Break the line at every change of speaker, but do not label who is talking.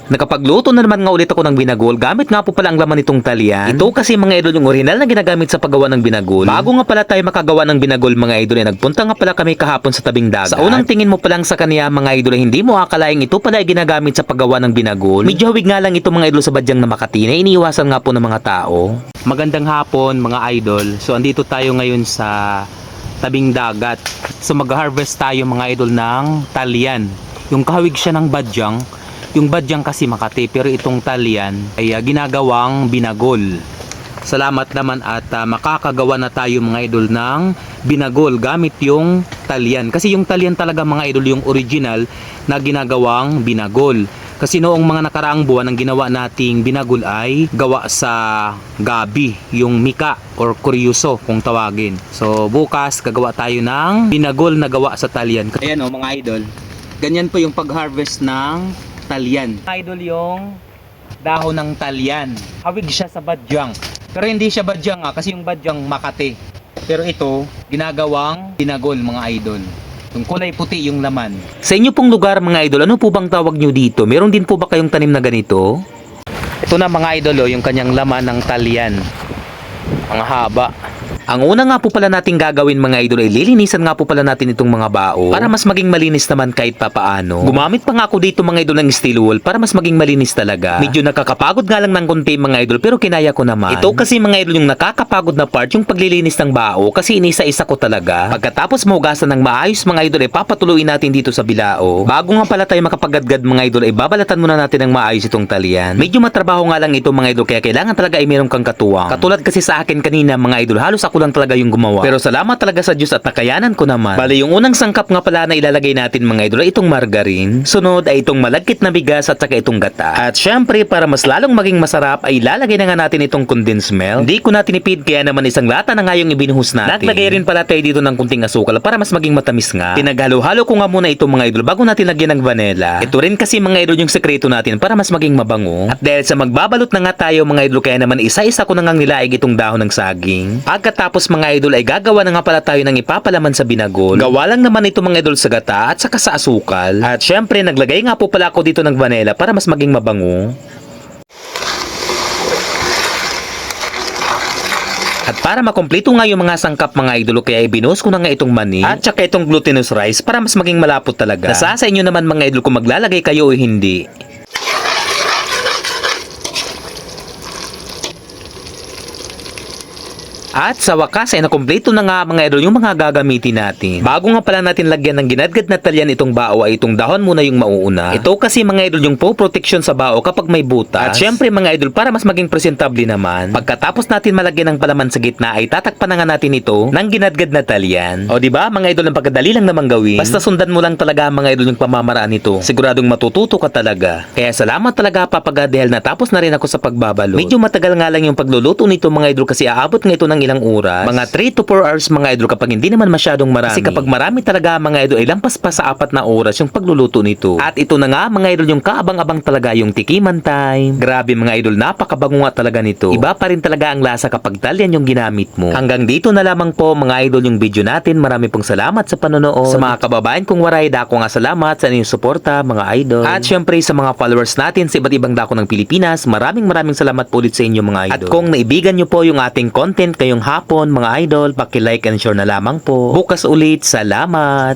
Nakapagluto na naman nga ulit ako ng binagol gamit nga po pala ang laman nitong talyan. Ito kasi mga idol yung original na ginagamit sa paggawa ng binagol. Bago nga pala tayo makagawa ng binagol mga idol ay nagpunta nga pala kami kahapon sa tabing dagat. Sa unang tingin mo pa lang sa kanya mga idol ay hindi mo akalaing ito pala ay ginagamit sa paggawa ng binagol. Medyo hawig nga lang ito mga idol sa badyang na Makati na iniiwasan nga po ng mga tao. Magandang hapon mga idol. So andito tayo ngayon sa tabing dagat. So mag-harvest tayo mga idol ng talyan. Yung kahawig siya ng badyang. Yung badyang kasi Makati pero itong talyan ay ginagawang binagol. Salamat naman at makakagawa na tayo mga idol ng binagol gamit yung talyan. Kasi yung talyan talaga mga idol yung original na ginagawang binagol. Kasi noong mga nakaraang buwan ang ginawa nating binagol ay gawa sa gabi, yung mika or kuryuso kung tawagin. So bukas gagawa tayo ng binagol na gawa sa talyan. Ayan o mga idol, ganyan po yung pag-harvest ng talyan. Idol yung dahon ng talyan. Hawig siya sa badyang. Pero hindi siya badyang kasi yung badyang Makati. Pero ito, ginagawang binagol mga idol. Yung kulay puti yung laman. Sa inyo pong lugar mga idol, ano po bang tawag nyo dito? Meron din po ba kayong tanim na ganito? Ito na mga idol yung kanyang laman ng talyan. Ang haba. Ang una nga po pala nating gagawin mga idol ay lilinisan nga po pala natin itong mga bao para mas maging malinis naman kahit papaano. Gumamit pa nga ako dito mga idol ng steel wool para mas maging malinis talaga. Medyo nakakapagod nga lang ng konti mga idol pero kinaya ko naman. Ito kasi mga idol yung nakakapagod na part yung paglilinis ng bao kasi inisa-isa ko talaga. Pagkatapos mahugasan ng maayos mga idol ay papatuloy natin dito sa bilao. Bago nga pala tayo makapagadgad mga idol ay babalatan muna natin ng maayos itong talyan. Medyo matrabaho nga lang ito mga idol kaya kailangan talaga ay meron kang katuwang. Katulad kasi sa akin kanina mga idol halos ako lang talaga yung gumawa. Pero salamat talaga sa Diyos at nakayanan ko naman. Bali yung unang sangkap nga pala na ilalagay natin mga idol ay itong margarine. Sunod ay itong malagkit na bigas at saka itong gata. At syempre para mas lalong maging masarap ay ilalagay na nga natin itong condensed milk. Hindi ko na tinipid kaya naman isang lata na nga yung ibinuhos natin. Naglagay rin pala tayo dito ng kunting asukal para mas maging matamis nga. Pinaghalo-halo ko nga muna itong mga idol bago natin lagyan ng vanilla. Ito rin kasi mga idol yung sekreto natin para mas maging mabango. At dahil sa magbabalot na nga tayo mga idol kaya naman isa-isa ko na ngang nilaig itong dahon ng saging. Pagkatapos mga idol ay gagawa na nga pala tayo ng ipapalaman sa binagol. Gawa lang naman ito mga idol sa gata at saka sa asukal. At syempre naglagay nga po pala ako dito ng vanilla para mas maging mabango. At para makumpleto nga yung mga sangkap mga idol kaya ibinuhos ko na nga itong mani at saka itong glutinous rice para mas maging malapot talaga. Nasa sa inyo naman mga idol kung maglalagay kayo o hindi. At sa wakas ay nakumpleto na nga mga idol yung mga gagamitin natin. Bago nga pala natin lagyan ng ginadgad na talyan itong bao ay itong dahon muna yung mauuna. Ito kasi mga idol yung po-protection sa bao kapag may butas. At syempre mga idol para mas maging presentable naman, pagkatapos natin malagyan ng palaman sa gitna ay tatakpan na nga natin ito ng ginadgad na talyan. O diba mga idol ang pagkadali lang namang gawin. Basta sundan mo lang talaga mga idol yung pamamaraan nito. Siguradong matututo ka talaga. Kaya salamat talaga Papa God dahil natapos na rin ako sa pagbabalot. Medyo matagal nga lang yung pagluluto nito mga idol kasi aabot nga ito ng ilang oras. Mga 3 to 4 hours mga idol kapag hindi naman masyadong marami. Kasi kapag marami talaga mga idol ay lampas pa sa 4 na oras yung pagluluto nito. At ito na nga mga idol yung kaabang-abang talaga yung tikiman time. Grabe mga idol napakabango nga talaga nito. Iba pa rin talaga ang lasa kapag talyan yung ginamit mo. Hanggang dito na lamang po mga idol yung video natin. Marami pong salamat sa panonood. Sa mga kababayan kong waray dako nga salamat sa inyong suporta mga idol. At syempre sa mga followers natin sa iba't ibang dako ng Pilipinas. Maraming salamat po ulit sa inyo mga idol. At kung naibigan nyo po yung ating content ngayong hapon mga idol, paki-like and share na lamang po. Bukas ulit, salamat!